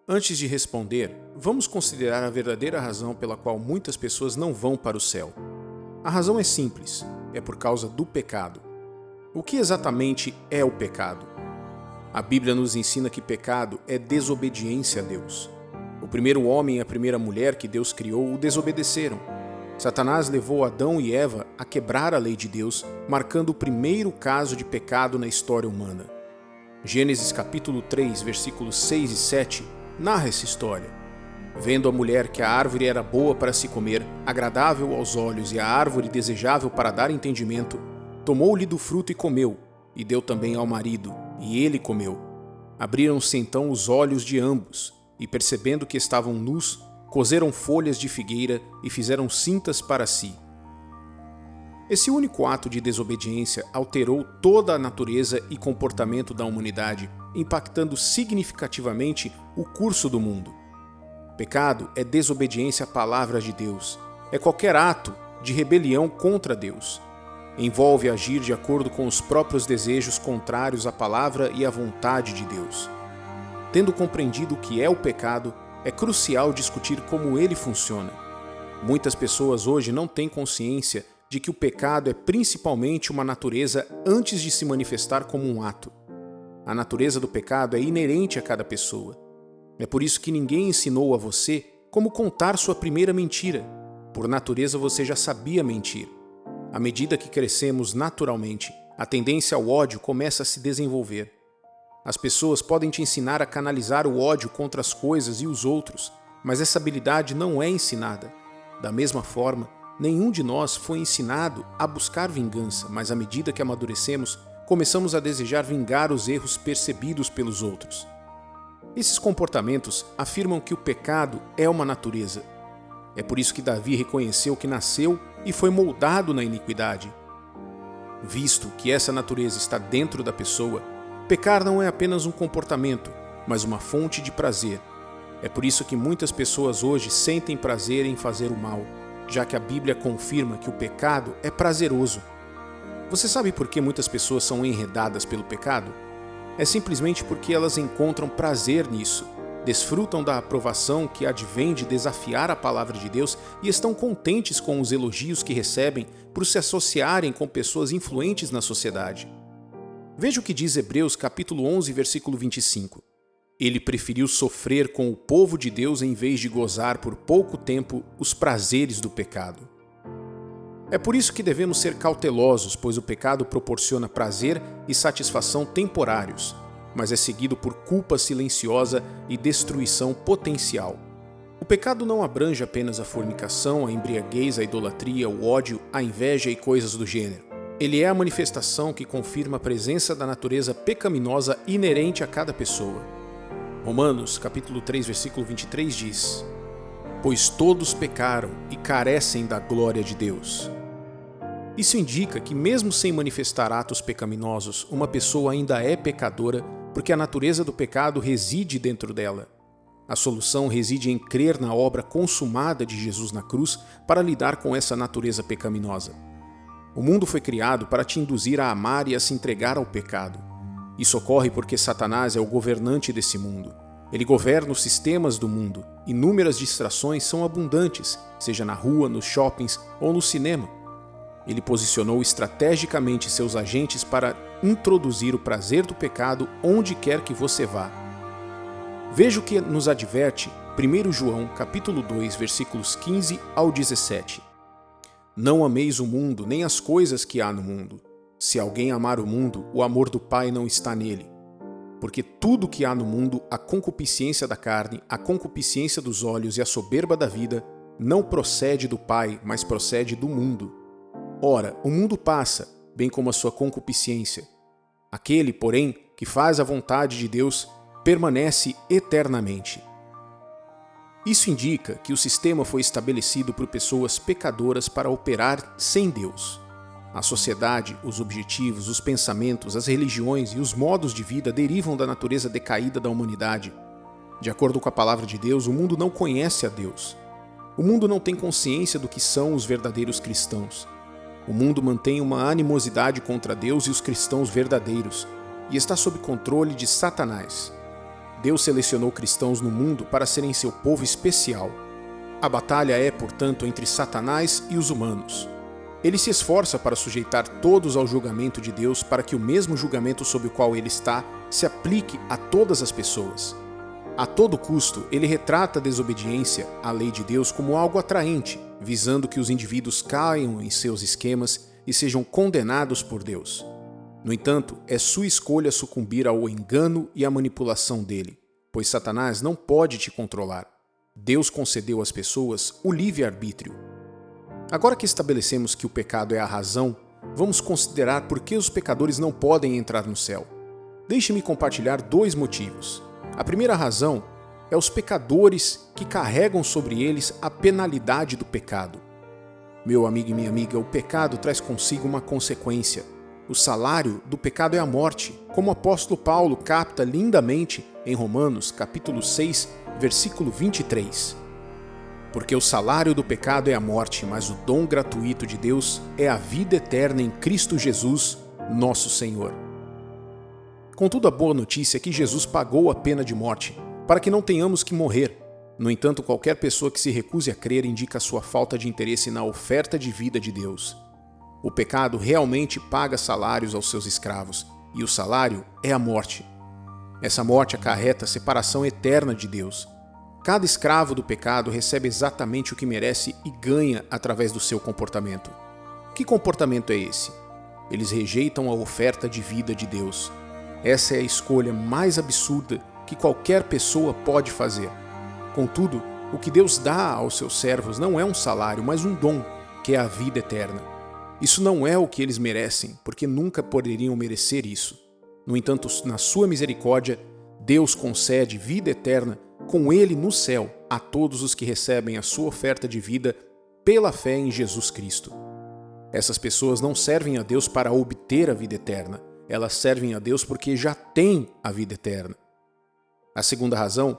Antes de responder, vamos considerar a verdadeira razão pela qual muitas pessoas não vão para o céu. A razão é simples, é por causa do pecado. O que exatamente é o pecado? A Bíblia nos ensina que pecado é desobediência a Deus. O primeiro homem e a primeira mulher que Deus criou o desobedeceram. Satanás levou Adão e Eva a quebrar a lei de Deus, marcando o primeiro caso de pecado na história humana. Gênesis capítulo 3, versículos 6 e 7, narra essa história. Vendo a mulher que a árvore era boa para se comer, agradável aos olhos e a árvore desejável para dar entendimento, tomou-lhe do fruto e comeu, e deu também ao marido, e ele comeu. Abriram-se então os olhos de ambos, e percebendo que estavam nus, coseram folhas de figueira e fizeram cintas para si. Esse único ato de desobediência alterou toda a natureza e comportamento da humanidade, impactando significativamente o curso do mundo. Pecado é desobediência à palavra de Deus. É qualquer ato de rebelião contra Deus. Envolve agir de acordo com os próprios desejos contrários à palavra e à vontade de Deus. Tendo compreendido o que é o pecado, é crucial discutir como ele funciona. Muitas pessoas hoje não têm consciência de que o pecado é principalmente uma natureza antes de se manifestar como um ato. A natureza do pecado é inerente a cada pessoa. É por isso que ninguém ensinou a você como contar sua primeira mentira. Por natureza você já sabia mentir. À medida que crescemos naturalmente, a tendência ao ódio começa a se desenvolver. As pessoas podem te ensinar a canalizar o ódio contra as coisas e os outros, mas essa habilidade não é ensinada. Da mesma forma, nenhum de nós foi ensinado a buscar vingança, mas à medida que amadurecemos, começamos a desejar vingar os erros percebidos pelos outros. Esses comportamentos afirmam que o pecado é uma natureza. É por isso que Davi reconheceu que nasceu e foi moldado na iniquidade. Visto que essa natureza está dentro da pessoa, pecar não é apenas um comportamento, mas uma fonte de prazer. É por isso que muitas pessoas hoje sentem prazer em fazer o mal, já que a Bíblia confirma que o pecado é prazeroso. Você sabe por que muitas pessoas são enredadas pelo pecado? É simplesmente porque elas encontram prazer nisso, desfrutam da aprovação que advém de desafiar a palavra de Deus e estão contentes com os elogios que recebem por se associarem com pessoas influentes na sociedade. Veja o que diz Hebreus capítulo 11, versículo 25. Ele preferiu sofrer com o povo de Deus em vez de gozar por pouco tempo os prazeres do pecado. É por isso que devemos ser cautelosos, pois o pecado proporciona prazer e satisfação temporários, mas é seguido por culpa silenciosa e destruição potencial. O pecado não abrange apenas a fornicação, a embriaguez, a idolatria, o ódio, a inveja e coisas do gênero. Ele é a manifestação que confirma a presença da natureza pecaminosa inerente a cada pessoa. Romanos, capítulo 3, versículo 23 diz: Pois todos pecaram e carecem da glória de Deus. Isso indica que, mesmo sem manifestar atos pecaminosos, uma pessoa ainda é pecadora porque a natureza do pecado reside dentro dela. A solução reside em crer na obra consumada de Jesus na cruz para lidar com essa natureza pecaminosa. O mundo foi criado para te induzir a amar e a se entregar ao pecado. Isso ocorre porque Satanás é o governante desse mundo. Ele governa os sistemas do mundo. Inúmeras distrações são abundantes, seja na rua, nos shoppings ou no cinema. Ele posicionou estrategicamente seus agentes para introduzir o prazer do pecado onde quer que você vá. Veja o que nos adverte 1 João capítulo 2, versículos 15 ao 17. Não ameis o mundo, nem as coisas que há no mundo. Se alguém amar o mundo, o amor do Pai não está nele. Porque tudo que há no mundo, a concupiscência da carne, a concupiscência dos olhos e a soberba da vida, não procede do Pai, mas procede do mundo. Ora, o mundo passa, bem como a sua concupiscência. Aquele, porém, que faz a vontade de Deus, permanece eternamente. Isso indica que o sistema foi estabelecido por pessoas pecadoras para operar sem Deus. A sociedade, os objetivos, os pensamentos, as religiões e os modos de vida derivam da natureza decaída da humanidade. De acordo com a palavra de Deus, o mundo não conhece a Deus. O mundo não tem consciência do que são os verdadeiros cristãos. O mundo mantém uma animosidade contra Deus e os cristãos verdadeiros, e está sob controle de Satanás. Deus selecionou cristãos no mundo para serem seu povo especial. A batalha é, portanto, entre Satanás e os humanos. Ele se esforça para sujeitar todos ao julgamento de Deus para que o mesmo julgamento sob o qual ele está se aplique a todas as pessoas. A todo custo, ele retrata a desobediência à lei de Deus como algo atraente, visando que os indivíduos caiam em seus esquemas e sejam condenados por Deus. No entanto, é sua escolha sucumbir ao engano e à manipulação dele, pois Satanás não pode te controlar. Deus concedeu às pessoas o livre-arbítrio. Agora que estabelecemos que o pecado é a razão, vamos considerar por que os pecadores não podem entrar no céu. Deixe-me compartilhar 2 motivos. A primeira razão é os pecadores que carregam sobre eles a penalidade do pecado. Meu amigo e minha amiga, o pecado traz consigo uma consequência. O salário do pecado é a morte, como o apóstolo Paulo capta lindamente em Romanos, capítulo 6, versículo 23. Porque o salário do pecado é a morte, mas o dom gratuito de Deus é a vida eterna em Cristo Jesus, nosso Senhor. Contudo, a boa notícia é que Jesus pagou a pena de morte, para que não tenhamos que morrer. No entanto, qualquer pessoa que se recuse a crer indica sua falta de interesse na oferta de vida de Deus. O pecado realmente paga salários aos seus escravos, e o salário é a morte. Essa morte acarreta a separação eterna de Deus. Cada escravo do pecado recebe exatamente o que merece e ganha através do seu comportamento. Que comportamento é esse? Eles rejeitam a oferta de vida de Deus. Essa é a escolha mais absurda que qualquer pessoa pode fazer. Contudo, o que Deus dá aos seus servos não é um salário, mas um dom, que é a vida eterna. Isso não é o que eles merecem, porque nunca poderiam merecer isso. No entanto, na sua misericórdia, Deus concede vida eterna com Ele no céu a todos os que recebem a sua oferta de vida pela fé em Jesus Cristo. Essas pessoas não servem a Deus para obter a vida eterna, elas servem a Deus porque já têm a vida eterna. A segunda razão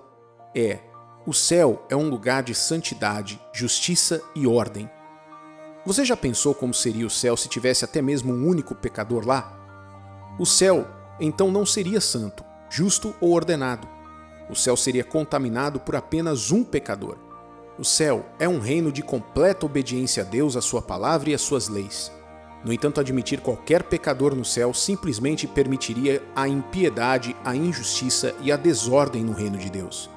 é: o céu é um lugar de santidade, justiça e ordem. Você já pensou como seria o céu se tivesse até mesmo um único pecador lá? O céu, então, não seria santo, justo ou ordenado. O céu seria contaminado por apenas um pecador. O céu é um reino de completa obediência a Deus, a sua palavra e às suas leis. No entanto, admitir qualquer pecador no céu simplesmente permitiria a impiedade, a injustiça e a desordem no reino de Deus.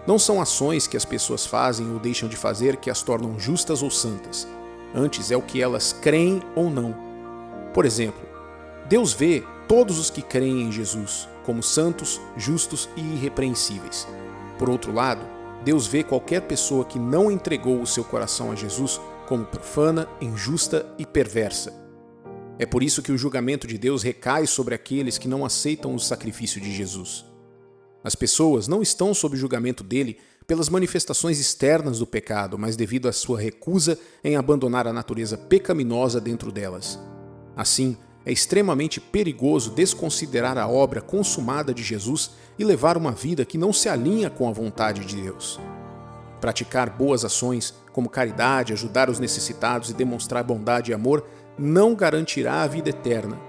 Não são ações que as pessoas fazem ou deixam de fazer que as tornam justas ou santas. Antes é o que elas creem ou não. Por exemplo, Deus vê todos os que creem em Jesus como santos, justos e irrepreensíveis. Por outro lado, Deus vê qualquer pessoa que não entregou o seu coração a Jesus como profana, injusta e perversa. É por isso que o julgamento de Deus recai sobre aqueles que não aceitam o sacrifício de Jesus. As pessoas não estão sob o julgamento dele pelas manifestações externas do pecado, mas devido à sua recusa em abandonar a natureza pecaminosa dentro delas. Assim, é extremamente perigoso desconsiderar a obra consumada de Jesus e levar uma vida que não se alinha com a vontade de Deus. Praticar boas ações, como caridade, ajudar os necessitados e demonstrar bondade e amor, não garantirá a vida eterna.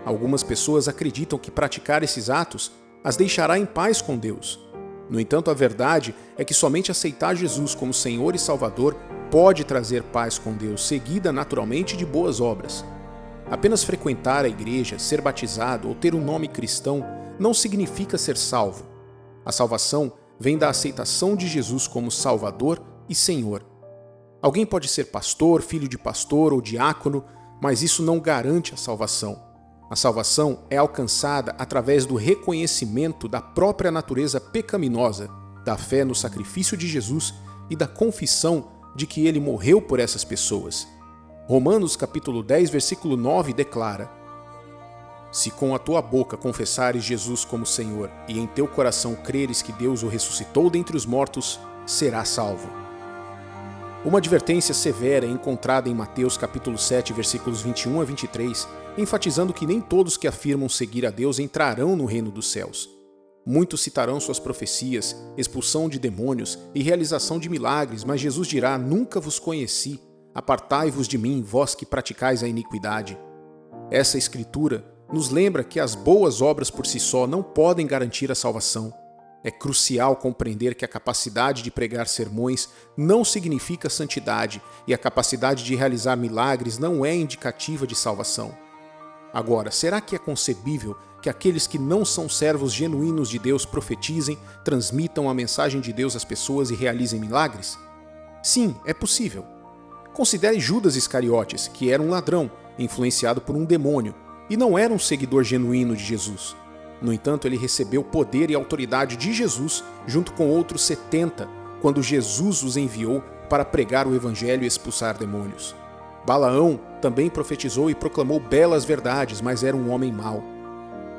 Algumas pessoas acreditam que praticar esses atos as deixará em paz com Deus. No entanto, a verdade é que somente aceitar Jesus como Senhor e Salvador pode trazer paz com Deus, seguida naturalmente de boas obras. Apenas frequentar a igreja, ser batizado ou ter um nome cristão não significa ser salvo. A salvação vem da aceitação de Jesus como Salvador e Senhor. Alguém pode ser pastor, filho de pastor ou diácono, mas isso não garante a salvação. A salvação é alcançada através do reconhecimento da própria natureza pecaminosa, da fé no sacrifício de Jesus e da confissão de que ele morreu por essas pessoas. Romanos capítulo 10, versículo 9 declara: Se com a tua boca confessares Jesus como Senhor e em teu coração creres que Deus o ressuscitou dentre os mortos, serás salvo. Uma advertência severa é encontrada em Mateus capítulo 7, versículos 21 a 23, enfatizando que nem todos que afirmam seguir a Deus entrarão no reino dos céus. Muitos citarão suas profecias, expulsão de demônios e realização de milagres, mas Jesus dirá: Nunca vos conheci, apartai-vos de mim, vós que praticais a iniquidade. Essa escritura nos lembra que as boas obras por si só não podem garantir a salvação. É crucial compreender que a capacidade de pregar sermões não significa santidade e a capacidade de realizar milagres não é indicativa de salvação. Agora, será que é concebível que aqueles que não são servos genuínos de Deus profetizem, transmitam a mensagem de Deus às pessoas e realizem milagres? Sim, é possível. Considere Judas Iscariotes, que era um ladrão, influenciado por um demônio, e não era um seguidor genuíno de Jesus. No entanto, ele recebeu poder e autoridade de Jesus junto com outros 70, quando Jesus os enviou para pregar o evangelho e expulsar demônios. Balaão também profetizou e proclamou belas verdades, mas era um homem mau.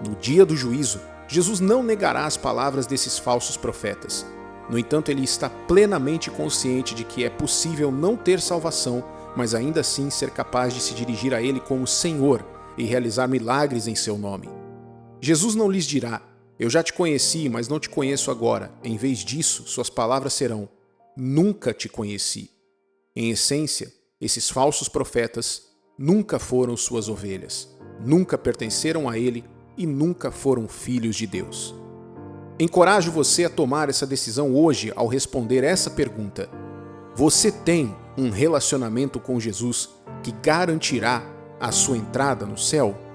No dia do juízo, Jesus não negará as palavras desses falsos profetas. No entanto, ele está plenamente consciente de que é possível não ter salvação, mas ainda assim ser capaz de se dirigir a ele como Senhor e realizar milagres em seu nome. Jesus não lhes dirá: Eu já te conheci, mas não te conheço agora. Em vez disso, suas palavras serão: Nunca te conheci. Em essência, esses falsos profetas nunca foram suas ovelhas, nunca pertenceram a ele e nunca foram filhos de Deus. Encorajo você a tomar essa decisão hoje ao responder essa pergunta: Você tem um relacionamento com Jesus que garantirá a sua entrada no céu?